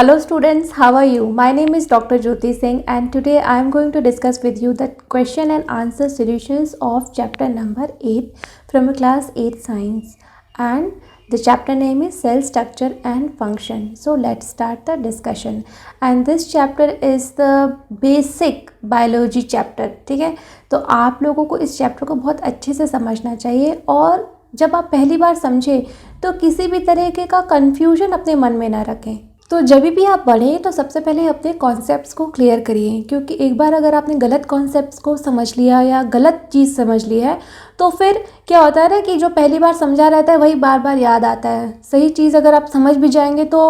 Hello students, how are you? My name is Dr. Jyoti Singh and today I am going to discuss with you the question and answer solutions of chapter number 8 from class 8 science, and the chapter name is cell structure and function. So let's start the discussion, and this chapter is the basic biology chapter. ठीक है, तो आप लोगों को इस chapter को बहुत अच्छे से समझना चाहिए, और जब आप पहली बार समझें तो किसी भी तरीके का कन्फ्यूजन अपने मन में ना रखें। तो जब भी आप पढ़ें तो सबसे पहले अपने कॉन्सेप्ट्स को क्लियर करिए, क्योंकि एक बार अगर आपने गलत कॉन्सेप्ट्स को समझ लिया या गलत चीज़ समझ ली है तो फिर क्या होता है ना कि जो पहली बार समझा रहता है वही बार बार याद आता है। सही चीज़ अगर आप समझ भी जाएंगे तो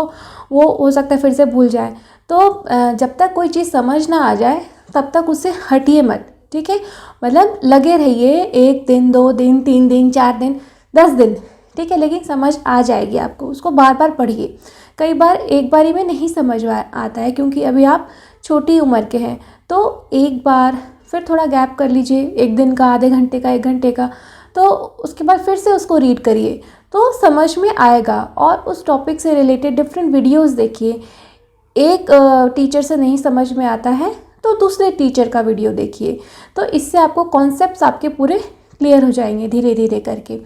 वो हो सकता है फिर से भूल जाए। तो जब तक कोई चीज़ समझ ना आ जाए तब तक उससे हटिए मत, ठीक है। मतलब लगे रहिए 1 दिन 2 दिन 3 दिन 4 दिन 10 दिन, ठीक है, लेकिन समझ आ जाएगी आपको। उसको बार बार पढ़िए। कई बार एक बारी में नहीं समझ आता है क्योंकि अभी आप छोटी उम्र के हैं, तो एक बार फिर थोड़ा गैप कर लीजिए, 1 दिन का, आधे घंटे का, 1 घंटे का, तो उसके बाद फिर से उसको रीड करिए तो समझ में आएगा। और उस टॉपिक से रिलेटेड डिफरेंट वीडियोस देखिए। एक टीचर से नहीं समझ में आता है तो दूसरे टीचर का वीडियो देखिए, तो इससे आपको कॉन्सेप्ट्स आपके पूरे क्लियर हो जाएंगे धीरे धीरे करके।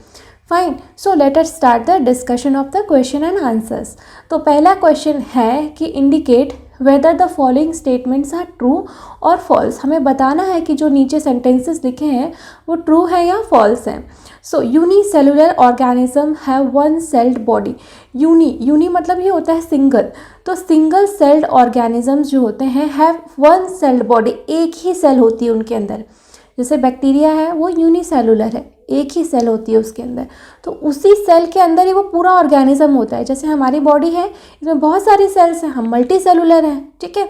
Fine, so let us start the discussion of the question and answers. तो पहला क्वेश्चन है कि indicate whether the following statements are true और फॉल्स। हमें बताना है कि जो नीचे सेंटेंसेस लिखे हैं वो ट्रू है या फॉल्स हैं। So unicellular organism have one celled body. Uni मतलब ये होता है सिंगल, तो सिंगल सेल्ड ऑर्गेनिजम्स जो होते हैं हैव वन सेल्ड बॉडी, एक ही सेल होती है उनके अंदर। जैसे बैक्टीरिया है वो यूनिसेलुलर है, एक ही सेल होती है उसके अंदर, तो उसी सेल के अंदर ही वो पूरा ऑर्गेनिज्म होता है। जैसे हमारी बॉडी है, इसमें बहुत सारी सेल्स हैं, हम मल्टी सेलुलर हैं, ठीक है।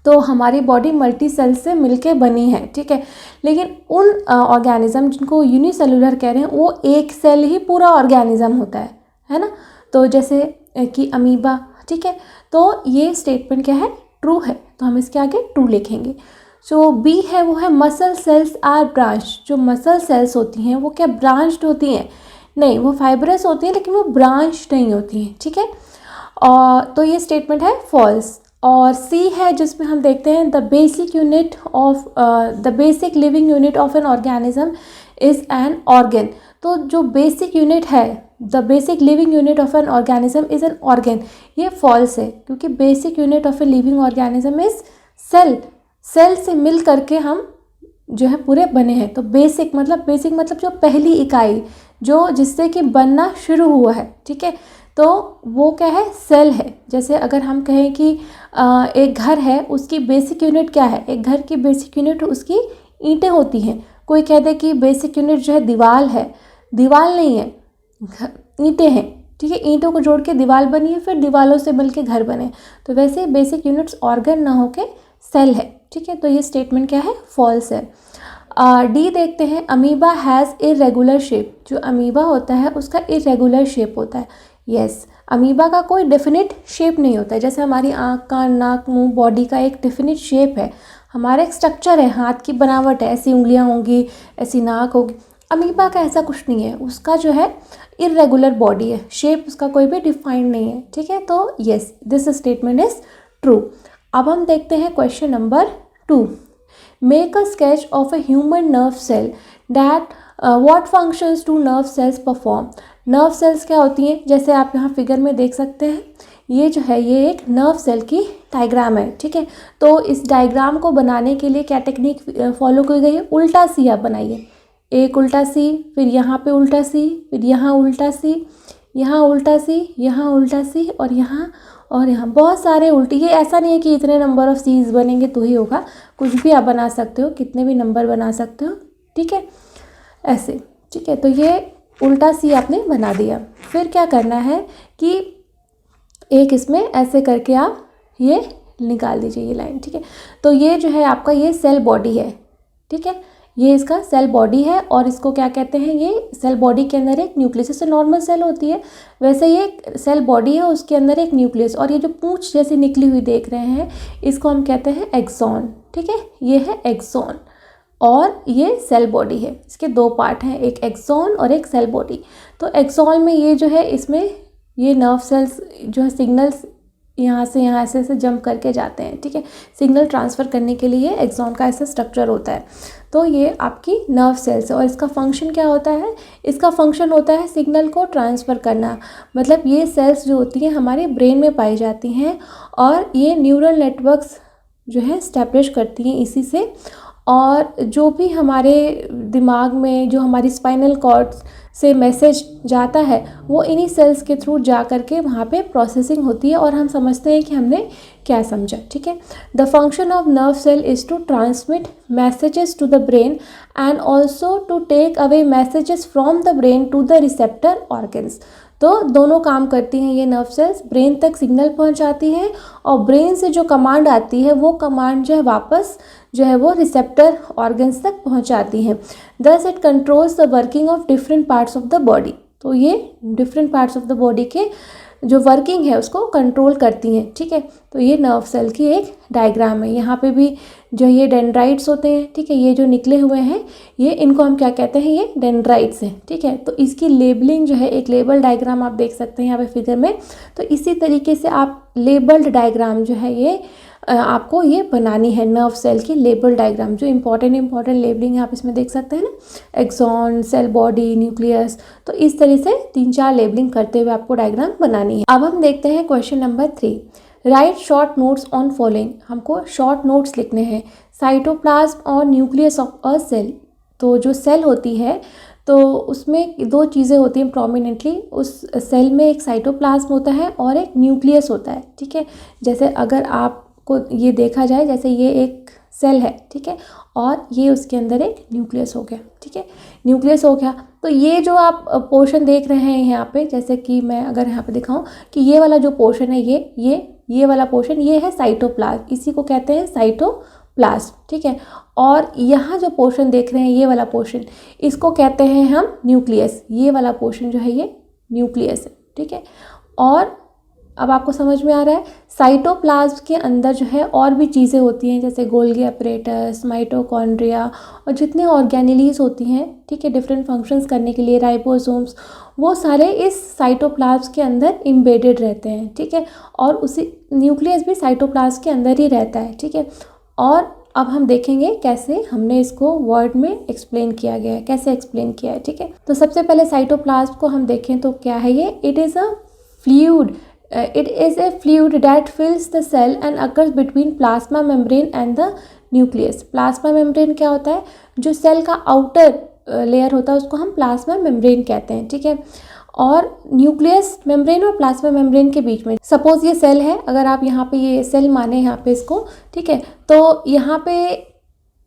तो हमारी बॉडी मल्टी सेल से मिलके बनी है, ठीक है। लेकिन उन ऑर्गेनिज्म जिनको यूनिसेलुलर कह रहे हैं वो एक सेल ही पूरा ऑर्गेनिज्म होता है ना। तो जैसे कि अमीबा, ठीक है। तो ये स्टेटमेंट क्या है, ट्रू है, तो हम इसके आगे ट्रू लिखेंगे। जो बी है वो है मसल सेल्स आर ब्रांच। जो मसल सेल्स होती हैं वो क्या ब्रांच्ड होती हैं? नहीं, वो फाइब्रस होती हैं लेकिन वो ब्रांच नहीं होती हैं, ठीक है। और तो ये स्टेटमेंट है फॉल्स। और सी है जिसमें हम देखते हैं the basic unit of the basic living unit of an organism is an organ. तो जो बेसिक यूनिट है, the basic living unit of an organism is an organ, ये फॉल्स है, क्योंकि basic unit of a living organism is cell. Cell से मिल करके हम जो है पूरे बने हैं। तो बेसिक मतलब जो पहली इकाई, जो जिससे कि बनना शुरू हुआ है, ठीक है, तो वो क्या है, सेल है। जैसे अगर हम कहें कि एक घर है, उसकी बेसिक यूनिट क्या है? एक घर की बेसिक यूनिट उसकी ईंटें होती हैं। कोई कह दे कि बेसिक यूनिट जो है दीवार है, दीवार नहीं है, ईंटें हैं, ठीक है। ईंटों को जोड़ के दीवार बनी है, फिर दीवारों से मिल के घर बने। तो वैसे बेसिक यूनिट्स ऑर्गन ना होके सेल है, ठीक है। तो ये स्टेटमेंट क्या है, फॉल्स है। डी देखते हैं, अमीबा हैज़ इरेगुलर शेप। जो अमीबा होता है उसका इरेगुलर शेप होता है। यस, अमीबा का कोई डेफिनेट शेप नहीं होता है। जैसे हमारी आँख, कान, नाक, मुंह, बॉडी का एक डेफिनेट शेप है, हमारा एक स्ट्रक्चर है, हाथ की बनावट है, ऐसी उंगलियाँ होंगी, ऐसी नाक होगी। अमीबा का ऐसा कुछ नहीं है, उसका जो है इरेगुलर बॉडी है, शेप उसका कोई भी डिफाइंड नहीं है, ठीक है। तो yes, this statement is true. अब हम देखते हैं question number 2। Make a sketch of a human nerve cell that what functions do nerve cells perform. Nerve cells क्या होती हैं? जैसे आप यहाँ फिगर में देख सकते हैं, ये जो है ये एक नर्व सेल की डायग्राम है, ठीक है। तो इस डायग्राम को बनाने के लिए क्या टेक्निक फॉलो की गई है? उल्टा सी आप बनाइए, एक उल्टा सी, फिर यहाँ पे उल्टा सी, फिर यहाँ उल्टा सी, यहाँ उल्टा सी, यहाँ उल्टा सी, और यहाँ बहुत सारे उल्टे। ये ऐसा नहीं है कि इतने नंबर ऑफ सीज बनेंगे तो ही होगा, कुछ भी आप बना सकते हो, कितने भी नंबर बना सकते हो, ठीक है, ऐसे, ठीक है। तो ये उल्टा सी आपने बना दिया। फिर क्या करना है कि एक इसमें ऐसे करके आप ये निकाल दीजिए, ये लाइन, ठीक है। तो ये जो है आपका ये सेल बॉडी है, ठीक है, ये इसका सेल बॉडी है। और इसको क्या कहते हैं, ये सेल बॉडी के अंदर एक न्यूक्लियस, जैसे नॉर्मल सेल होती है वैसे ये सेल बॉडी है, उसके अंदर एक न्यूक्लियस। और ये जो पूंछ जैसी निकली हुई देख रहे हैं इसको हम कहते हैं एक्सॉन, ठीक है, ये है एक्सॉन। और ये सेल बॉडी है, इसके 2 पार्ट हैं, एक एक्सॉन और एक सेल बॉडी। तो एक्सॉन में ये जो है, इसमें ये नर्व सेल्स जो है सिग्नल्स यहाँ से यहाँ ऐसे जंप करके जाते हैं, ठीक है। सिग्नल ट्रांसफ़र करने के लिए एक्सॉन का ऐसा स्ट्रक्चर होता है। तो ये आपकी नर्व सेल्स है और इसका फंक्शन क्या होता है, इसका फंक्शन होता है सिग्नल को ट्रांसफ़र करना। मतलब ये सेल्स जो होती हैं हमारे ब्रेन में पाई जाती हैं और ये न्यूरल नेटवर्क्स जो है इस्टेब्लिश करती हैं इसी से। और जो भी हमारे दिमाग में, जो हमारी स्पाइनल कॉर्ड से मैसेज जाता है वो इन्हीं सेल्स के थ्रू जा कर के वहाँ पे प्रोसेसिंग होती है और हम समझते हैं कि हमने क्या समझा, ठीक है। The function of nerve cell is to transmit messages to the brain and also to take away messages from the brain to the receptor organs. तो दोनों काम करती हैं ये नर्व सेल्स, ब्रेन तक सिग्नल पहुंचाती हैं और ब्रेन से जो कमांड आती है वो कमांड जो है वापस जो है वो रिसेप्टर ऑर्गन्स तक पहुंचाती हैं। Thus it controls the working of different parts of the body. तो ये different parts of the body के जो वर्किंग है उसको कंट्रोल करती हैं, ठीक है। तो ये नर्व सेल की एक डायग्राम है। यहाँ पे भी जो ये डेंड्राइट्स होते हैं, ठीक है, ये जो निकले हुए हैं ये इनको हम क्या कहते हैं, ये डेंड्राइट्स हैं, ठीक है। तो इसकी लेबलिंग जो है, एक लेबल डायग्राम आप देख सकते हैं यहाँ पे फिगर में। तो इसी तरीके से आप लेबल्ड डायग्राम जो है ये आपको ये बनानी है, नर्व सेल की लेबल डायग्राम। जो इंपॉर्टेंट लेबलिंग आप इसमें देख सकते हैं ना, एक्सॉन, सेल बॉडी, न्यूक्लियस। तो इस तरह से 3-4 लेबलिंग करते हुए आपको डायग्राम बनानी है। अब हम देखते हैं question number 3। Right short notes on following. हमको शॉर्ट नोट्स लिखने हैं। साइटोप्लाज्म और न्यूक्लियस ऑफ अ सेल। तो जो सेल होती है तो उसमें 2 चीज़ें होती हैं प्रोमिनेंटली। उस सेल में एक साइटोप्लाज्म होता है और एक न्यूक्लियस होता है, ठीक है। जैसे अगर आपको ये देखा जाए, जैसे ये एक सेल है, ठीक है, और ये उसके अंदर एक न्यूक्लियस हो गया, ठीक है, न्यूक्लियस हो गया। तो ये जो आप पोर्शन देख रहे हैं यहाँ पे, जैसे कि मैं अगर यहाँ पे दिखाऊं कि ये वाला जो पोर्शन है ये वाला पोर्शन ये है साइटोप्लाज्म, इसी को कहते हैं साइटोप्लाज्म, ठीक है। और यहाँ जो पोर्शन देख रहे हैं ये वाला पोर्शन, इसको कहते हैं हम न्यूक्लियस। ये वाला पोर्शन जो है ये न्यूक्लियस है, ठीक है। और अब आपको समझ में आ रहा है, साइटोप्लाज्म के अंदर जो है और भी चीज़ें होती हैं, जैसे गोल्गी अपरेटस, माइटोकॉन्ड्रिया और जितने ऑर्गेनेलीज होती हैं, ठीक है, डिफरेंट फंक्शंस करने के लिए, राइबोसोम्स, वो सारे इस साइटोप्लाज्म के अंदर इम्बेडेड रहते हैं, ठीक है। और उसी न्यूक्लियस भी साइटोप्लाज्म के अंदर ही रहता है, ठीक है। और अब हम देखेंगे कैसे हमने इसको वर्ड में एक्सप्लेन किया गया है, कैसे एक्सप्लेन किया है, ठीक है। तो सबसे पहले साइटोप्लाज्म को हम देखें तो क्या है ये, it is a fluid. It is a fluid that fills the cell and occurs between plasma membrane and the nucleus. Plasma membrane क्या होता है, जो सेल का आउटर लेयर होता है उसको हम प्लाज्मा मेम्ब्रेन कहते हैं, ठीक है। और न्यूक्लियस मेम्ब्रेन और प्लाज्मा मेम्ब्रेन के बीच में, सपोज ये सेल है, अगर आप यहाँ पे ये सेल माने यहाँ पे इसको, ठीक है, तो यहाँ पे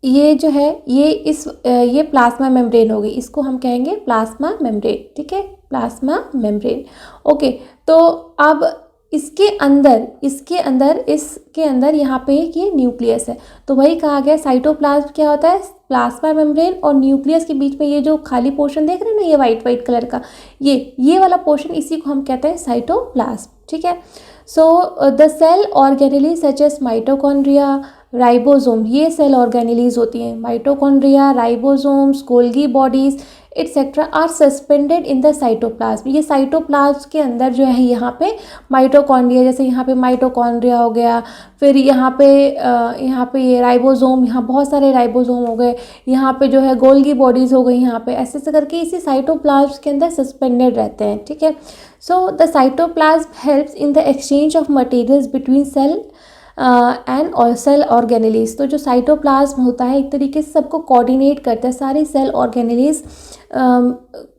ये जो है ये प्लाज्मा मेम्ब्रेन होगी, इसको हम कहेंगे प्लाज्मा मेम्ब्रेन, ठीक है, प्लाज्मा मेम्ब्रेन, ओके। तो अब इसके अंदर यहाँ पे ये न्यूक्लियस है। तो वही कहा गया साइटोप्लाज्म क्या होता है, प्लाज्मा मेम्ब्रेन और न्यूक्लियस के बीच में ये जो खाली पोर्शन देख रहे हैं ना, ये वाइट कलर का, ये वाला पोर्शन, इसी को हम कहते हैं साइटोप्लाज्म, ठीक है। So the cell organelle such as mitochondria, ribosome, ये सेल ऑर्गेनेलीज होती हैं। Mitochondria, ribosomes, Golgi bodies etcetera are suspended in the cytoplasm. ये साइटोप्लाज्म के अंदर जो है यहाँ पे माइटोकॉन्ड्रिया, जैसे यहाँ पे माइटोकॉन्ड्रिया हो गया, फिर यहाँ पे ये राइबोसोम, यहाँ बहुत सारे राइबोसोम हो गए, यहाँ पे जो है गोल्गी बॉडीज़ हो गई, यहाँ पे ऐसे ऐसे करके इसी साइटोप्लाज्म के अंदर सस्पेंडेड रहते हैं, ठीक है। So the cytoplasm helps in the exchange of materials between cell and और सेल ऑर्गेनेलीज। तो जो साइटोप्लाज्म होता है एक तरीके से सबको कोऑर्डिनेट करता है, सारी सेल ऑर्गेनेलीज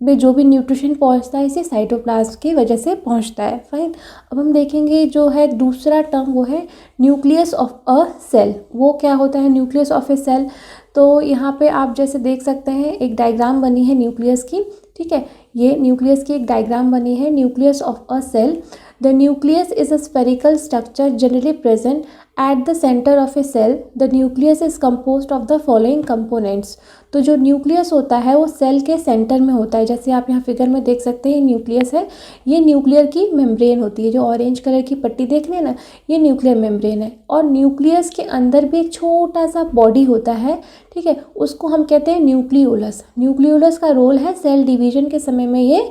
में जो भी न्यूट्रिशन पहुंचता है इसी साइटोप्लाज्म की वजह से पहुंचता है, फाइन। अब हम देखेंगे जो है दूसरा टर्म, वो है न्यूक्लियस ऑफ अ सेल। वो क्या होता है न्यूक्लियस ऑफ ए सेल, तो यहाँ पे आप जैसे देख सकते हैं एक डायग्राम बनी है न्यूक्लियस की, ठीक है, ये न्यूक्लियस की एक डायग्राम बनी है, nucleus of a cell. The nucleus is a spherical structure generally present at the center of a cell. The nucleus is composed of the following components. तो जो न्यूक्लियस होता है वो सेल के सेंटर में होता है, जैसे आप यहाँ फिगर में देख सकते हैं न्यूक्लियस है, ये न्यूक्लियर की मेम्ब्रेन होती है, जो ऑरेंज कलर की पट्टी देख रहे हैं ना, ये न्यूक्लियर मेम्ब्रेन है। और न्यूक्लियस के अंदर भी एक छोटा सा बॉडी होता है, ठीक है, उसको हम कहते हैं न्यूक्लियोलस। न्यूक्लियोलस का रोल है सेल डिवीजन के समय में ये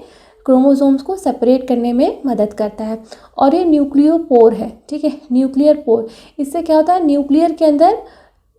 क्रोमोसोम्स को सेपरेट करने में मदद करता है। और ये न्यूक्लियोपोर है, ठीक है, न्यूक्लियर पोर। इससे क्या होता है, न्यूक्लियर के अंदर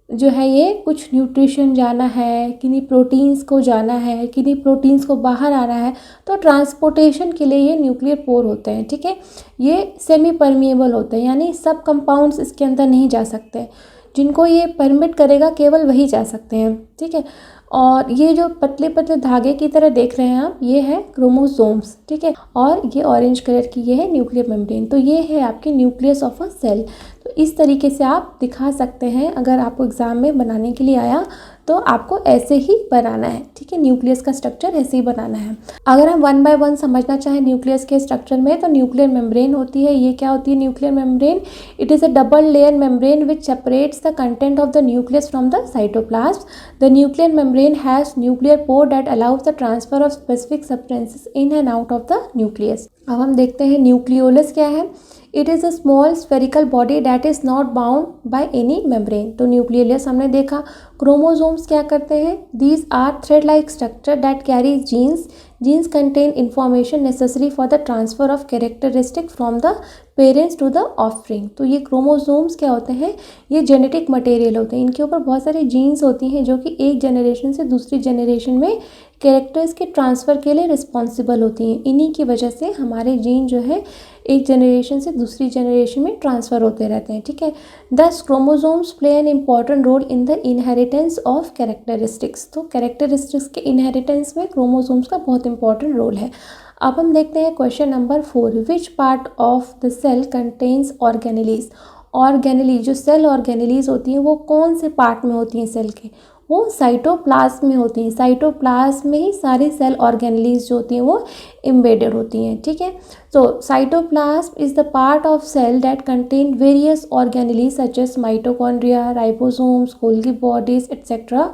जो है ये कुछ न्यूट्रिशन जाना है, किन्हीं प्रोटीन्स को जाना है, किन्हीं प्रोटीन्स को बाहर आना है, तो ट्रांसपोर्टेशन के लिए ये न्यूक्लियर पोर होते हैं, ठीक है। ये सेमी परमिएबल होते हैं, यानी सब कंपाउंड्स इसके अंदर नहीं जा सकते, जिनको ये परमिट करेगा केवल वही जा सकते हैं, ठीक है। और ये जो पतले पतले धागे की तरह देख रहे हैं आप, ये है क्रोमोसोम्स, ठीक है। और ये ऑरेंज कलर की ये है न्यूक्लियर मेम्ब्रेन। तो ये है आपकी न्यूक्लियस ऑफ अ सेल। तो इस तरीके से आप दिखा सकते हैं, अगर आपको एग्ज़ाम में बनाने के लिए आया तो आपको ऐसे ही बनाना है, ठीक है। न्यूक्लियस का स्ट्रक्चर ऐसे ही बनाना है। अगर हम 1 बाय 1 समझना चाहें न्यूक्लियस के स्ट्रक्चर में, तो न्यूक्लियर मेम्ब्रेन होती है। ये क्या होती है nuclear membrane? It is a double layer membrane which separates the content of the nucleus from the cytoplasm. The nuclear membrane has nuclear pore that allows the transfer of specific substances in and out of the nucleus. अब हम देखते हैं nucleolus क्या है। It is a small spherical body that is not bound by any membrane. तो nucleus हमने देखा। Chromosomes क्या करते हैं? These are thread like structure that carry genes. Genes contain information necessary for the transfer of characteristic from the parents to the offspring. तो ये chromosomes क्या होते हैं? ये जेनेटिक मटेरियल होते हैं। इनके ऊपर बहुत सारी जीन्स होती हैं जो कि एक जनरेशन से दूसरी जनरेशन में कैरेक्टर्स के ट्रांसफ़र के लिए रिस्पॉन्सिबल होती हैं। इन्हीं की वजह से हमारे जीन जो है एक जनरेशन से दूसरी जनरेशन में ट्रांसफ़र होते रहते हैं, ठीक है। Thus chromosomes play an important role in the inheritance of characteristics. तो कैरेक्टरिस्टिक्स के इनहेरिटेंस में क्रोमोसोम्स का बहुत इंपॉर्टेंट रोल है। अब हम देखते हैं question number 4। Which part of the cell contains organelles. Organelles, जो सेल ऑर्गेनेलीज होती हैं वो कौन से पार्ट में होती हैं सेल के? वो साइटोप्लाज्म में होती हैं। साइटोप्लाज्म में ही सारी सेल ऑर्गेनेलीज जो होती हैं वो एम्बेडेड होती हैं, ठीक है। So cytoplasm is the part of cell that contain various organelles such as mitochondria, ribosomes, Golgi bodies, etc.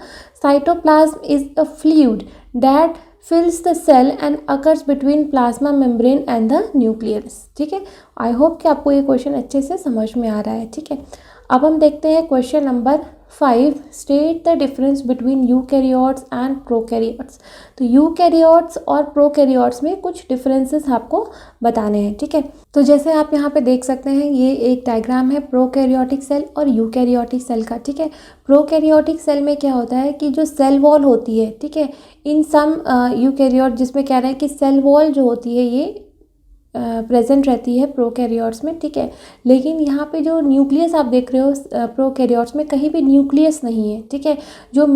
Cytoplasm is a fluid that fills the cell and occurs between plasma membrane and the nucleus, ठीक है। I hope कि आपको ये question अच्छे से समझ में आ रहा है, ठीक है। अब हम देखते हैं question number 5। State the difference between eukaryotes and prokaryotes. तो यूकैरियोट्स और प्रोकैरियोट्स में कुछ डिफरेंसेस आपको बताने हैं, ठीक है। तो जैसे आप यहाँ पे देख सकते हैं, ये एक डायग्राम है प्रोकैरियोटिक सेल और यूकैरियोटिक सेल का, ठीक है। प्रोकैरियोटिक सेल में क्या होता है कि जो सेल वॉल होती है, ठीक है, इन सम यूकैरियोट, जिसमें कह रहे हैं कि सेल वॉल जो होती है ये प्रेजेंट रहती है प्रोकैरियोट्स में, ठीक है। लेकिन यहाँ पे जो न्यूक्लियस आप देख रहे हो प्रोकैरियोट्स में, कहीं भी न्यूक्लियस नहीं है, ठीक है। जो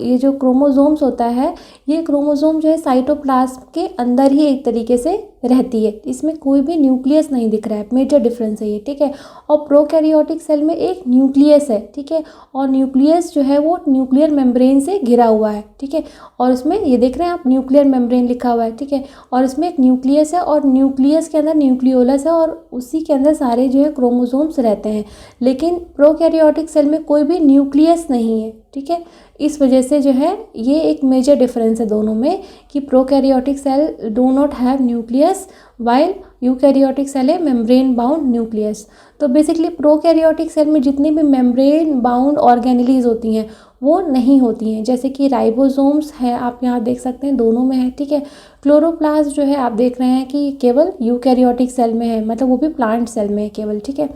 ये जो क्रोमोसोम्स होता है, ये क्रोमोसोम जो है साइटोप्लाज्म के अंदर ही एक तरीके से रहती है। इसमें कोई भी न्यूक्लियस नहीं दिख रहा है, मेजर डिफरेंस है ये, ठीक है। और प्रोकैरियोटिक सेल में एक न्यूक्लियस है, ठीक है, और न्यूक्लियस जो है वो न्यूक्लियर मेम्ब्रेन से घिरा हुआ है, ठीक है। और उसमें ये देख रहे हैं आप न्यूक्लियर मेम्ब्रेन लिखा हुआ है, ठीक है। और इसमें एक न्यूक्लियस है और न्यूक्लियस के अंदर न्यूक्लियोलस है और उसी के अंदर सारे जो है क्रोमोसोम्स रहते हैं। लेकिन प्रोकैरियोटिक सेल में कोई भी न्यूक्लियस नहीं है, ठीक है। इस वजह से जो है ये एक मेजर डिफरेंस है दोनों में कि prokaryotic cell do not have nucleus while eukaryotic cell है मेम्ब्रेन बाउंड न्यूक्लियस। तो बेसिकली प्रोकैरियोटिक सेल में जितनी भी मेम्ब्रेन बाउंड ऑर्गेनेलीज होती हैं वो नहीं होती हैं, जैसे कि राइबोसोम्स है, आप यहाँ देख सकते हैं दोनों में है, ठीक है। क्लोरोप्लास्ट जो है आप देख रहे हैं कि केवल यूकैरियोटिक सेल में है, मतलब वो भी प्लांट सेल में है केवल, ठीक है।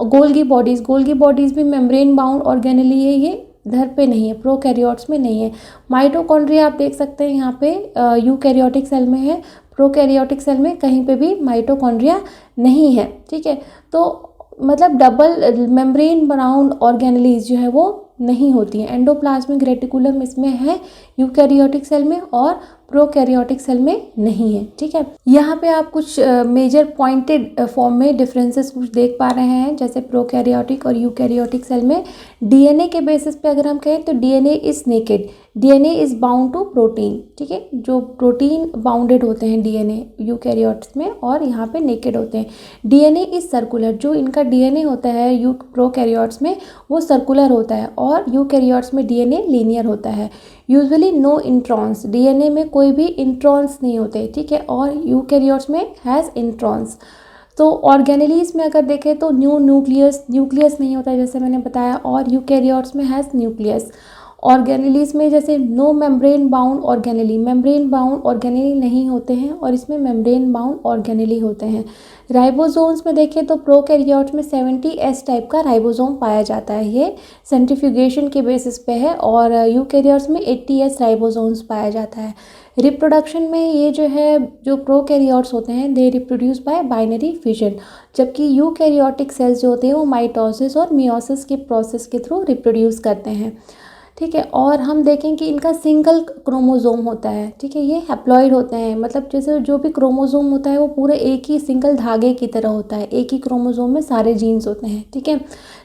और गोल्गी बॉडीज़ भी मेम्ब्रेन बाउंड ऑर्गेनेली है, ये इधर पे नहीं है, प्रोकैरियोट्स में नहीं है। माइटोकॉन्ड्रिया आप देख सकते हैं यहाँ पे यूकैरियोटिक सेल में है, प्रोकैरियोटिक सेल में कहीं पे भी माइटोकॉन्ड्रिया नहीं है, ठीक है। तो मतलब डबल मेम्ब्रेन बाउंड ऑर्गेनेलीज जो है वो नहीं होती हैं। एंडोप्लाज्मिक रेटिकुलम इसमें है यूकैरियोटिक सेल में और प्रोकैरियोटिक सेल में नहीं है, ठीक है। यहाँ पे आप कुछ मेजर पॉइंटेड फॉर्म में डिफरेंसेस कुछ देख पा रहे हैं, जैसे प्रोकैरियोटिक और यूकैरियोटिक सेल में डीएनए के बेसिस पे अगर हम कहें तो DNA is naked, DNA is bound to protein, ठीक है। जो प्रोटीन बाउंडेड होते हैं डीएनए यूकैरियोट्स में और यहाँ पे नेकेड होते हैं। डीएनए इज़ सर्कुलर, जो इनका डीएनए होता है प्रोकैरियोट्स में वो सर्कुलर होता है और यूकैरियोट्स में डीएनए लीनियर होता है। यूजुअली नो इंट्रॉन्स, डीएनए में कोई भी इंट्रॉन्स नहीं होते, ठीक है, और यूकैरियोट्स में हैज़ इंट्रॉन्स। तो ऑर्गेनेलीज में अगर देखें तो न्यूक्लियस नहीं होता है जैसे मैंने बताया, और यूकैरियोट्स में हैज़ न्यूक्लियस। ऑर्गेनेलीज में जैसे no membrane bound organelle, membrane bound organelle नहीं होते हैं और इसमें मेम्ब्रेन बाउंड ऑर्गेनेली होते हैं। राइबोसोम्स में देखें तो प्रोकैरियोट्स में 70S टाइप का राइबोसोम पाया जाता है, ये सेंट्रीफ्यूगेशन के बेसिस पे है, और यूकैरियोट्स में 80S राइबोसोम्स पाया जाता है। रिप्रोडक्शन में ये जो है, जो प्रोकैरियोट्स होते हैं they reproduce by binary fission, जबकि यूकैरियोटिक सेल्स जो होते हैं वो माइटोसिस और मियोसिस के प्रोसेस के थ्रू रिप्रोड्यूस करते हैं। ठीक है, और हम देखें कि इनका सिंगल क्रोमोसोम होता है। ठीक है, ये हैप्लॉइड होते हैं, मतलब जैसे जो भी क्रोमोसोम होता है वो पूरे एक ही सिंगल धागे की तरह होता है, एक ही क्रोमोसोम में सारे जीन्स होते हैं। ठीक है,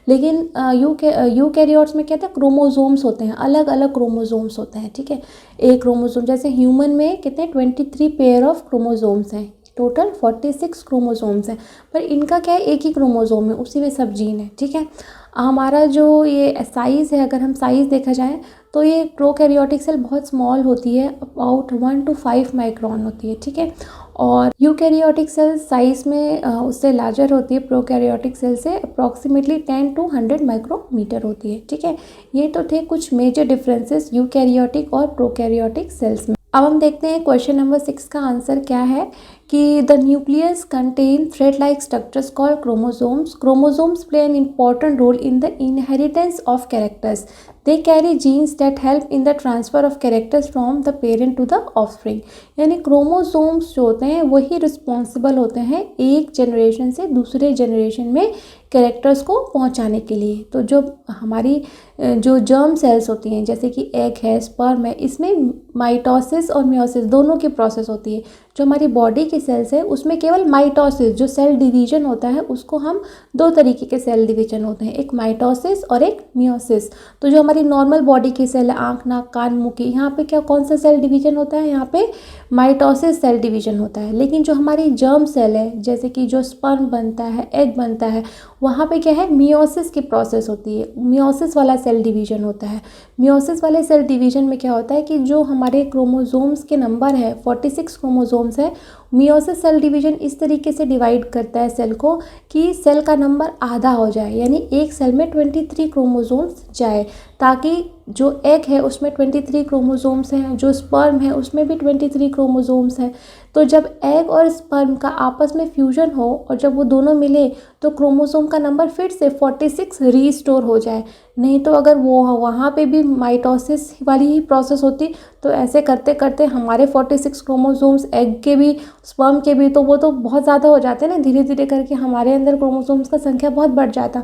लेकिन यूकैरियोट्स में क्या था, क्रोमोसोम्स होते हैं, अलग अलग क्रोमोसोम्स होते हैं। ठीक है, एक क्रोमोसोम जैसे ह्यूमन में कितने 23 पेयर ऑफ क्रोमोसोम्स हैं, टोटल 46 क्रोमोसोम्स हैं, पर इनका क्या है, एक ही क्रोमोसोम है, उसी में सब जीन है। ठीक है, हमारा जो ये साइज़ है, अगर हम साइज़ देखा जाए तो ये प्रोकैरियोटिक सेल बहुत स्मॉल होती है, अबाउट 1 to 5 माइक्रोन होती है। ठीक है, और यूकैरियोटिक सेल साइज़ में उससे लार्जर होती है, प्रोकैरियोटिक सेल से अप्रॉक्सीमेटली 10 to 100 माइक्रोमीटर होती है। ठीक है, ये तो थे कुछ मेजर डिफरेंसेस यूकैरियोटिक और प्रोकैरियोटिक सेल्स में। अब हम देखते हैं क्वेश्चन नंबर 6 का आंसर क्या है कि the nucleus contain thread like structures called chromosomes. Chromosomes play an important role in the inheritance of characters. They carry genes that help in the transfer of characters from the parent to the offspring. यानी chromosomes जो होते हैं वही responsible होते हैं एक generation से दूसरे जनरेशन में कैरेक्टर्स को पहुंचाने के लिए। तो जो हमारी जो जर्म सेल्स होती हैं, जैसे कि एग है, स्पर्म है, इसमें माइटोसिस और मियोसिस दोनों की प्रोसेस होती है। जो हमारी बॉडी की सेल्स है उसमें केवल माइटोसिस जो सेल डिवीजन होता है, उसको हम दो तरीके के सेल डिवीजन होते हैं, एक माइटोसिस और एक मियोसिस। तो जो हमारी नॉर्मल बॉडी की सेल है, आँख, नाक, कान, मुंह की, यहाँ पे क्या कौन सा सेल डिवीजन होता है, यहाँ पे माइटोसिस सेल डिवीजन होता है। लेकिन जो हमारी जर्म सेल है, जैसे कि जो स्पर्म बनता है, एग बनता है, वहाँ पे क्या है, मियोसिस की प्रोसेस होती है, मियोसिस वाला सेल डिवीजन होता है। मियोसिस वाले सेल डिवीजन में क्या होता है कि जो हमारे क्रोमोसोम्स के नंबर है 46 क्रोमोसोम्स है, मियोसिस सेल डिवीजन इस तरीके से डिवाइड करता है सेल को कि सेल का नंबर आधा हो जाए, यानी एक सेल में 23 क्रोमोसोम्स जाए, ताकि जो एग है उसमें 23 क्रोमोसोम्स हैं, जो स्पर्म है उसमें भी 23 क्रोमोसोम्स हैं। तो जब एग और स्पर्म का आपस में फ्यूजन हो और जब वो दोनों मिले तो क्रोमोसोम का नंबर फिर से 46 रीस्टोर हो जाए। नहीं तो अगर वो वहाँ पे भी माइटोसिस वाली ही प्रोसेस होती तो ऐसे करते करते हमारे 46 क्रोमोसोम्स, एग के भी स्पर्म के भी, तो वो तो बहुत ज़्यादा हो जाते हैं ना, धीरे धीरे करके हमारे अंदर क्रोमोसोम्स का संख्या बहुत बढ़ जाता।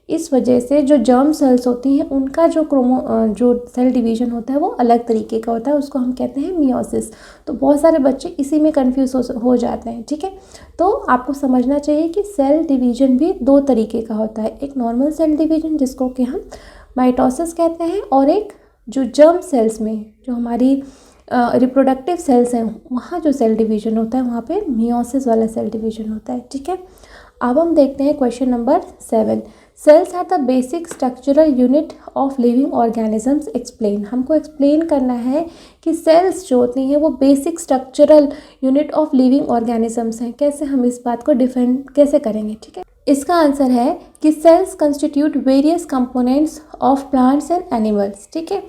इस वजह से जो जर्म सेल्स होती हैं उनका जो सेल डिवीजन होता है वो अलग तरीके का होता है, उसको हम कहते हैं मियोसिस। तो बहुत सारे बच्चे इसी में कंफ्यूज हो जाते हैं। ठीक है, तो आपको समझना चाहिए कि सेल डिवीजन भी दो तरीके का होता है, एक नॉर्मल सेल डिवीजन जिसको कि हम माइटोसिस कहते हैं, और एक जो जर्म सेल्स में जो हमारी रिप्रोडक्टिव सेल्स हैं वहाँ जो सेल डिवीजन होता है वहाँ पे मियोसिस वाला सेल डिवीजन होता है। ठीक है, अब हम देखते हैं question number 7। Cells are the basic structural unit of living organisms. Explain. हमको एक्सप्लेन करना है कि सेल्स जो होती हैं वो basic structural unit of living organisms हैं। कैसे हम इस बात को डिफाइन कैसे करेंगे? ठीक है, इसका आंसर है कि cells constitute various components of plants and animals. ठीक है,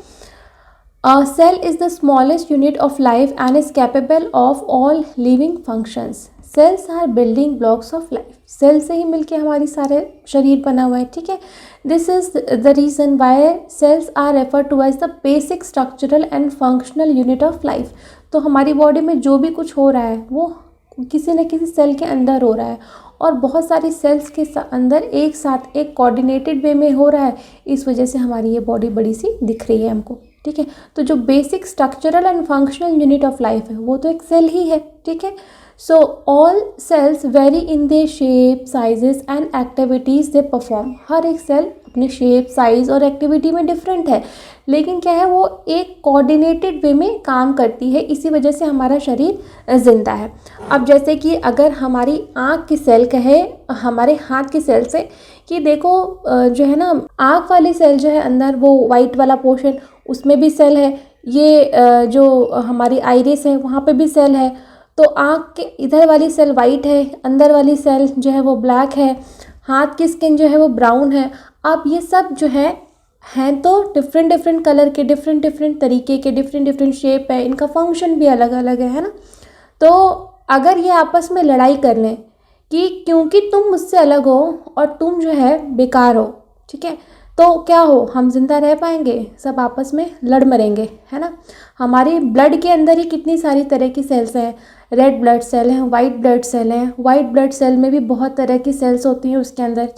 A cell is the smallest unit of life and is capable of all living functions. Cells are building blocks of life. Cell से ही मिलके हमारी सारे शरीर बना हुआ है। ठीक है, this is the reason why cells are refer to as the basic structural and functional unit of life. तो हमारी बॉडी में जो भी कुछ हो रहा है वो किसी न किसी सेल के अंदर हो रहा है, और बहुत सारी सेल्स के अंदर एक साथ एक कोऑर्डिनेटेड वे में हो रहा है। इस वजह से हमारी ये बॉडी बड़ी सी दिख रही है हमको। ठीक है, तो जो basic structural and functional unit of life है वो तो एक सेल ही है। ठीक है, so all cells vary in their shape, sizes and activities they perform. हर एक सेल अपने शेप, साइज़ और एक्टिविटी में डिफरेंट है, लेकिन क्या है वो एक कोऑर्डिनेटेड वे में काम करती है, इसी वजह से हमारा शरीर जिंदा है। अब जैसे कि अगर हमारी आँख की सेल कहे हमारे हाथ की सेल से कि देखो जो है ना आँख वाली सेल जो है अंदर वो वाइट वाला पोर्शन उसमें भी सेल है, ये जो हमारी आइरिस है वहाँ पे भी सेल है, तो आँख के इधर वाली सेल वाइट है, अंदर वाली सेल जो है वो ब्लैक है, हाथ की स्किन जो है वो ब्राउन है। अब ये सब जो है हैं तो डिफरेंट डिफरेंट कलर के, डिफरेंट डिफरेंट तरीके के, डिफरेंट डिफरेंट शेप है, इनका फंक्शन भी अलग अलग है ना। तो अगर ये आपस में लड़ाई कर लें कि क्योंकि तुम मुझसे अलग हो और तुम जो है बेकार हो, ठीक है, तो क्या हो, हम जिंदा रह पाएंगे? सब आपस में लड़ मरेंगे, है ना। हमारी ब्लड के अंदर ही कितनी सारी तरह की सेल्स हैं, रेड ब्लड सेल हैं, वाइट ब्लड सेल हैं, वाइट ब्लड सेल में भी बहुत तरह की सेल्स होती हैं उसके अंदर।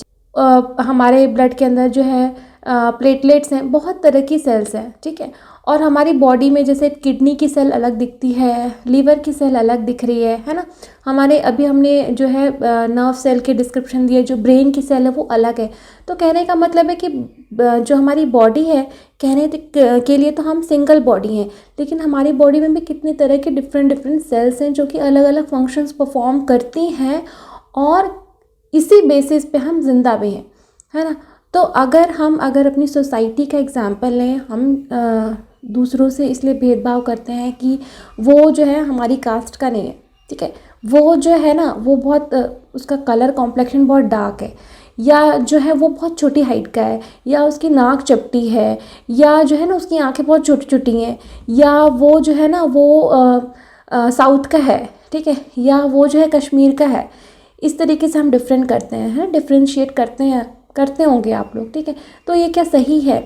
हमारे ब्लड के अंदर जो है प्लेटलेट्स हैं, बहुत तरह की सेल्स हैं, ठीक है। और हमारी बॉडी में जैसे किडनी की सेल अलग दिखती है, लीवर की सेल अलग दिख रही है ना। हमारे अभी हमने जो है नर्व सेल के डिस्क्रिप्शन दिए, जो ब्रेन की सेल है वो अलग है। तो कहने का मतलब है कि जो हमारी बॉडी है, कहने के लिए तो हम सिंगल बॉडी हैं, लेकिन हमारी बॉडी में भी कितनी तरह के डिफरेंट डिफरेंट सेल्स हैं जो कि अलग अलग फंक्शंस परफॉर्म करती हैं, और इसी बेसिस पे हम जिंदा भी हैं, है ना। तो अगर अपनी सोसाइटी का एग्जांपल लें, हम दूसरों से इसलिए भेदभाव करते हैं कि वो जो है हमारी कास्ट का नहीं है, ठीक है, वो जो है ना वो बहुत उसका कलर कॉम्प्लेक्शन बहुत डार्क है, या जो है वो बहुत छोटी हाइट का है, या उसकी नाक चपटी है, या जो है ना उसकी आंखें बहुत छोटी छोटी हैं, या वो जो है ना वो साउथ का है, ठीक है, या वो जो है कश्मीर का है। इस तरीके से हम डिफरेंट करते हैं, डिफ्रेंशिएट करते होंगे आप लोग, ठीक है। तो ये क्या सही है?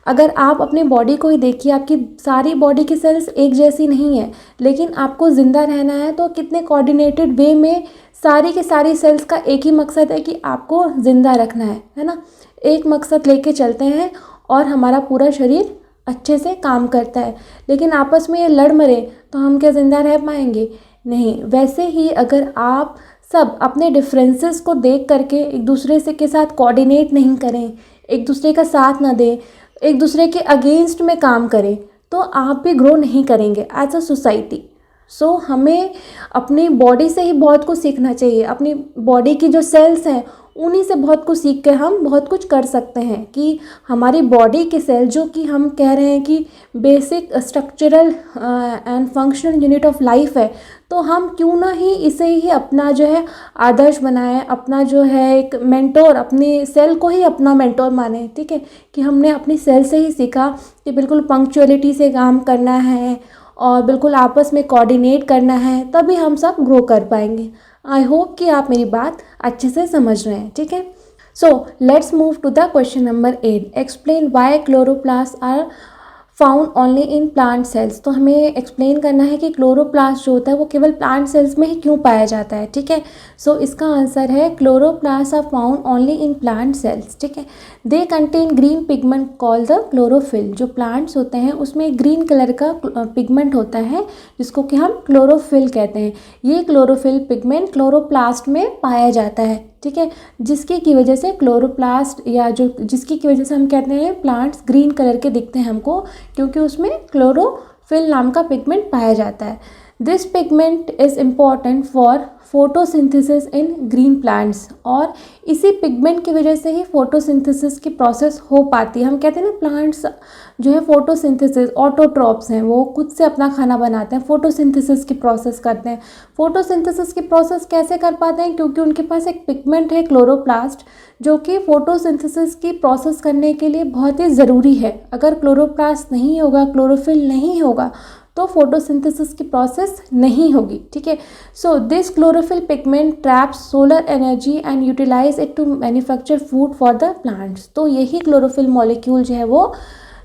अगर आप अपनी बॉडी को ही देखिए, आपकी सारी बॉडी की सेल्स एक जैसी नहीं है, लेकिन आपको ज़िंदा रहना है तो कितने कोऑर्डिनेटेड वे में सारी की सारी सेल्स का एक ही मकसद है कि आपको ज़िंदा रखना है ना। एक मकसद लेके चलते हैं और हमारा पूरा शरीर अच्छे से काम करता है। लेकिन आपस में ये लड़ मरे तो हम क्या ज़िंदा रह पाएंगे? नहीं। वैसे ही अगर आप सब अपने डिफरेंसेस को देख करके एक दूसरे से के साथ कोऑर्डिनेट नहीं करें, एक दूसरे का साथ ना दें, एक दूसरे के अगेंस्ट में काम करें, तो आप भी ग्रो नहीं करेंगे एज अ सोसाइटी। सो हमें अपनी बॉडी से ही बहुत कुछ सीखना चाहिए। अपनी बॉडी की जो सेल्स हैं उन्हीं से बहुत कुछ सीख के हम बहुत कुछ कर सकते हैं, कि हमारी बॉडी के सेल जो कि हम कह रहे हैं कि basic structural and functional unit of life है, तो हम क्यों ना ही इसे ही अपना जो है आदर्श बनाएं, अपना जो है एक मेंटोर, अपनी सेल को ही अपना मेंटोर माने, ठीक है। कि हमने अपनी सेल से ही सीखा कि बिल्कुल पंक्चुअलिटी से काम करना है और बिल्कुल आपस में कोऑर्डिनेट करना है, तभी हम सब ग्रो कर पाएंगे। आई होप कि आप मेरी बात अच्छे से समझ रहे हैं, ठीक है। So let's move to the question number 8। Explain why chloroplast are found only in plant cells. तो हमें एक्सप्लेन करना है कि क्लोरोप्लास्ट जो होता है वो केवल प्लांट सेल्स में ही क्यों पाया जाता है, ठीक है। सो इसका आंसर है chloroplast are found only in plant cells, ठीक है। They contain green pigment called the chlorophyll. जो प्लांट्स होते हैं उसमें ग्रीन कलर का पिगमेंट होता है जिसको कि हम क्लोरोफिल कहते हैं। ये क्लोरोफिल पिगमेंट क्लोरोप्लास्ट में पाया जाता है, ठीक है, जिसकी की वजह से क्लोरोप्लास्ट या जिसकी की वजह से हम कहते हैं प्लांट्स ग्रीन कलर के दिखते हैं हमको, क्योंकि उसमें क्लोरोफिल नाम का पिगमेंट पाया जाता है। This pigment is important for photosynthesis in green plants. और इसी पिगमेंट की वजह से ही फोटोसिंथेसिस की प्रोसेस हो पाती है। हम कहते हैं ना प्लांट्स जो है फोटोसिंथेसिस ऑटोट्रॉप्स हैं, वो खुद से अपना खाना बनाते हैं, फोटोसिंथेसिस की प्रोसेस करते हैं। फोटोसिंथेसिस की प्रोसेस कैसे कर पाते हैं? क्योंकि उनके पास एक पिगमेंट है क्लोरोप्लास्ट, जो कि फोटोसिंथेसिस की प्रोसेस करने के लिए बहुत ही ज़रूरी है। अगर क्लोरोप्लास्ट नहीं होगा, क्लोरोफिल नहीं होगा, तो फोटोसिंथेसिस की प्रोसेस नहीं होगी, ठीक है। So this chlorophyll pigment traps solar energy and utilize it to manufacture food for the plants. तो यही क्लोरोफिल मॉलिक्यूल जो है वो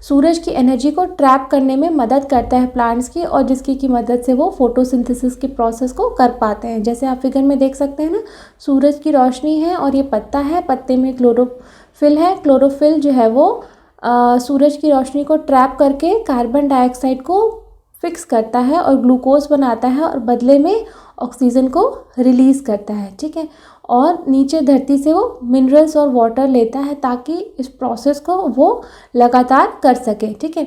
सूरज की एनर्जी को ट्रैप करने में मदद करता है प्लांट्स की, और जिसकी की मदद से वो फोटोसिंथेसिस की प्रोसेस को कर पाते हैं। जैसे आप फिगर में देख सकते हैं ना, सूरज की रोशनी है और ये पत्ता है, पत्ते में क्लोरोफिल है। क्लोरोफिल जो है वो सूरज की रोशनी को ट्रैप करके कार्बन डाइऑक्साइड को फिक्स करता है और ग्लूकोज बनाता है, और बदले में ऑक्सीजन को रिलीज़ करता है, ठीक है। और नीचे धरती से वो मिनरल्स और वाटर लेता है ताकि इस प्रोसेस को वो लगातार कर सके, ठीक है।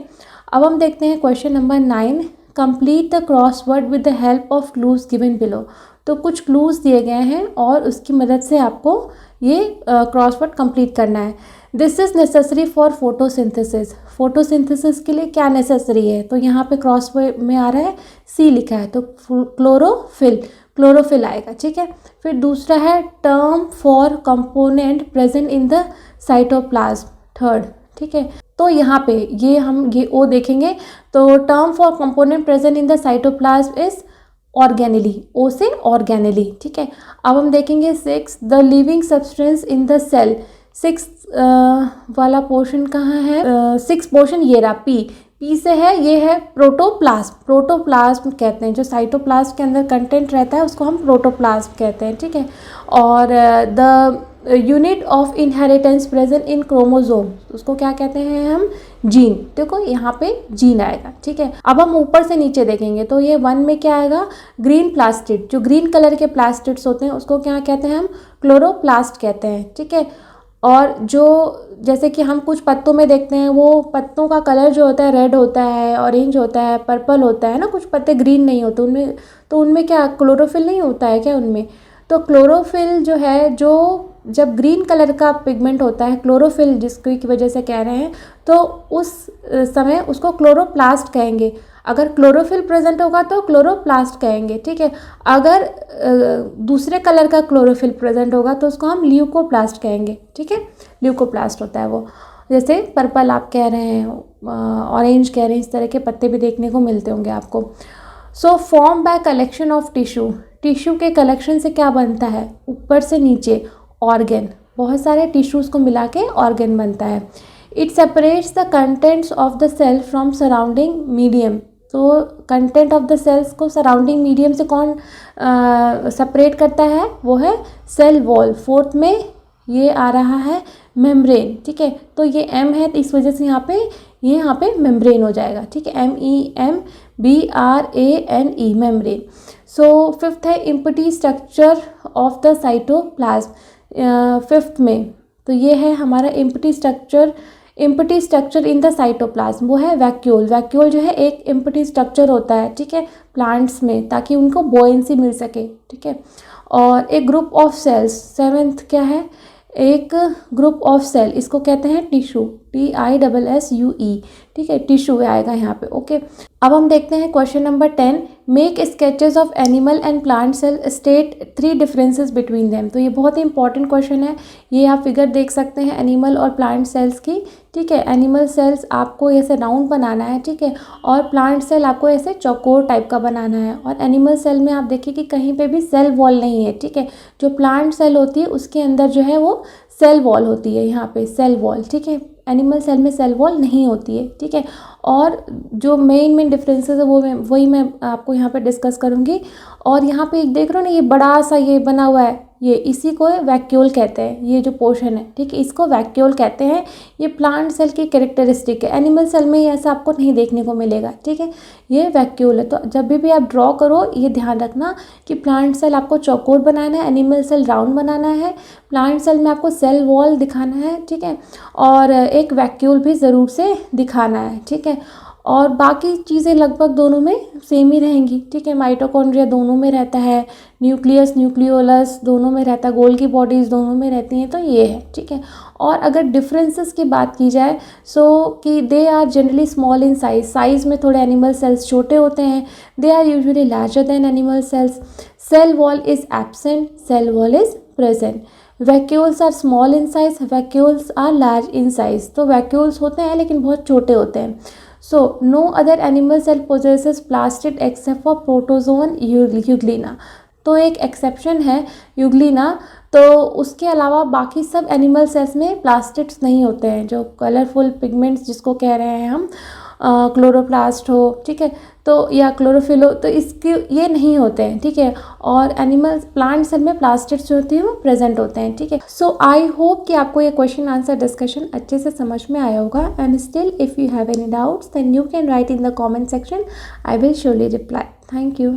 अब हम देखते हैं question number 9। Complete the crossword with the help of clues given below. तो कुछ क्लूज दिए गए हैं और उसकी मदद से आपको ये क्रॉसवर्ड कंप्लीट करना है। This is necessary for photosynthesis. Photosynthesis के लिए क्या नेसेसरी है? तो यहाँ पे क्रॉसवर्ड में आ रहा है सी लिखा है, तो क्लोरोफिल आएगा, ठीक है। फिर दूसरा है term for component present in the cytoplasm, third, ठीक है। तो यहाँ पे ये ओ देखेंगे तो term for component present in the cytoplasm is organelle, ओ से ऑर्गेनेली, ठीक है। अब हम देखेंगे 6 the living substance in the cell. 6 वाला पोर्शन कहाँ है? 6 पोर्शन ये रहा, पी से है, ये है प्रोटोप्लाज्म। प्रोटोप्लाज्म कहते हैं, जो साइटोप्लाज्म के अंदर कंटेंट रहता है उसको हम प्रोटोप्लाज्म कहते हैं, ठीक है। और the unit of inheritance present in chromosome, उसको क्या कहते हैं हम? जीन। देखो यहाँ पे जीन आएगा, ठीक है। अब हम ऊपर से नीचे देखेंगे तो ये 1 में क्या आएगा? Green plastid. जो ग्रीन कलर के प्लास्टिड्स होते हैं उसको क्या कहते हैं हम? क्लोरोप्लास्ट कहते हैं, ठीक है। और जो जैसे कि हम कुछ पत्तों में देखते हैं, वो पत्तों का कलर जो होता है रेड होता है, ऑरेंज होता है, पर्पल होता है ना, कुछ पत्ते ग्रीन नहीं होते उनमें, तो उनमें क्या क्लोरोफिल नहीं होता है क्या उनमें? तो क्लोरोफिल जो है, जो जब ग्रीन कलर का पिगमेंट होता है, क्लोरोफिल जिसकी वजह से कह रहे हैं, तो उस समय उसको क्लोरोप्लास्ट कहेंगे। अगर क्लोरोफिल प्रेजेंट होगा तो क्लोरोप्लास्ट कहेंगे, ठीक है। अगर दूसरे कलर का क्लोरोफिल प्रेजेंट होगा तो उसको हम ल्यूकोप्लास्ट कहेंगे, ठीक है। ल्यूकोप्लास्ट होता है वो, जैसे पर्पल आप कह रहे हैं, ऑरेंज कह रहे हैं, इस तरह के पत्ते भी देखने को मिलते होंगे आपको। So form by collection of tissue. Tissue के कलेक्शन से क्या बनता है? ऊपर से नीचे ऑर्गन, बहुत सारे टिश्यूज़ को मिला के ऑर्गन बनता है। It separates the contents of the cell from surrounding medium. तो कंटेंट ऑफ द सेल्स को सराउंडिंग मीडियम से कौन सेपरेट करता है? वो है सेल वॉल। 4th में ये आ रहा है मेम्ब्रेन, ठीक है। तो ये M है तो इस वजह से यहाँ पे मेम्ब्रेन हो जाएगा, ठीक है। MEMBRANE, membrane. सो 5th है empty structure of the cytoplasm. 5th में तो ये है हमारा empty structure in the cytoplasm, वो है वैक्यूल। वैक्यूल जो है एक इम्पटी स्ट्रक्चर होता है, ठीक है, प्लांट्स में, ताकि उनको बोयेंसी मिल सके, ठीक है। और एक ग्रुप ऑफ सेल्स, 7th क्या है? एक ग्रुप ऑफ सेल, इसको कहते हैं टिश्यू, TISSUE, ठीक है, टिश्यू आएगा यहाँ पे, ओके। अब हम देखते हैं question number 10। Make sketches of animal and plant cell, state 3 differences between them. तो ये बहुत ही इंपॉर्टेंट क्वेश्चन है। ये आप फिगर देख सकते हैं एनिमल और प्लांट सेल्स की, ठीक है। एनिमल सेल्स आपको ऐसे राउंड बनाना है, ठीक है, और प्लांट सेल आपको ऐसे चौकोर टाइप का बनाना है। और एनिमल सेल में आप देखिए कि कहीं पे भी सेल वॉल नहीं है, ठीक है। जो प्लांट सेल होती है उसके अंदर जो है वो सेल वॉल होती है, यहाँ पे सेल वॉल, ठीक है। एनिमल सेल में सेल वॉल नहीं होती है, ठीक है। और जो मेन डिफरेंसेस है वो वही मैं आपको यहाँ पे डिस्कस करूँगी। और यहाँ पे एक देख रहे हो ना, ये बड़ा सा ये बना हुआ है, ये इसी को वैक्यूल कहते हैं, ये जो पोर्शन है, ठीक है, इसको वैक्यूल कहते हैं। ये प्लांट सेल की कैरेक्टरिस्टिक है, एनिमल सेल में ये ऐसा आपको नहीं देखने को मिलेगा, ठीक है। ये वैक्यूल है। तो जब भी आप ड्रॉ करो ये ध्यान रखना कि प्लांट सेल आपको चौकोर बनाना है, एनिमल सेल राउंड बनाना है, प्लांट सेल में आपको सेल वॉल दिखाना है, ठीक है, और एक वैक्यूल भी ज़रूर से दिखाना है, ठीक है। और बाकी चीज़ें लगभग दोनों में सेम ही रहेंगी, ठीक है। माइटोकॉन्ड्रिया दोनों में रहता है, न्यूक्लियस न्यूक्लियोलस दोनों में रहता है, गोल्गी बॉडीज़ दोनों में रहती हैं, तो ये है, ठीक है। और अगर डिफरेंसेस की बात की जाए कि they are generally small in size में थोड़े एनिमल सेल्स छोटे होते हैं, they are usually larger than animal cells, cell wall is absent, cell wall is present, vacuoles are small in size, vacuoles are large in size. तो vacuoles होते हैं लेकिन बहुत छोटे होते हैं। So no other animal cell possesses plastid except for protozoan Euglena. तो एक एक्सेप्शन है यूग्लिना, तो उसके अलावा बाकी सब एनिमल सेल्स में प्लास्टिड्स नहीं होते हैं, जो कलरफुल पिगमेंट्स जिसको कह रहे हैं हम, क्लोरोप्लास्ट हो, ठीक है, तो या क्लोरोफिल हो, तो इसके ये नहीं होते हैं, ठीक है। और एनिमल प्लांट सेल में प्लास्टिड्स जो होती है वो प्रेजेंट होते हैं, ठीक है। सो आई होप कि आपको ये क्वेश्चन आंसर डिस्कशन अच्छे से समझ में आया होगा। And still if you have any doubts then you can write in the comment section, I will surely reply. Thank you.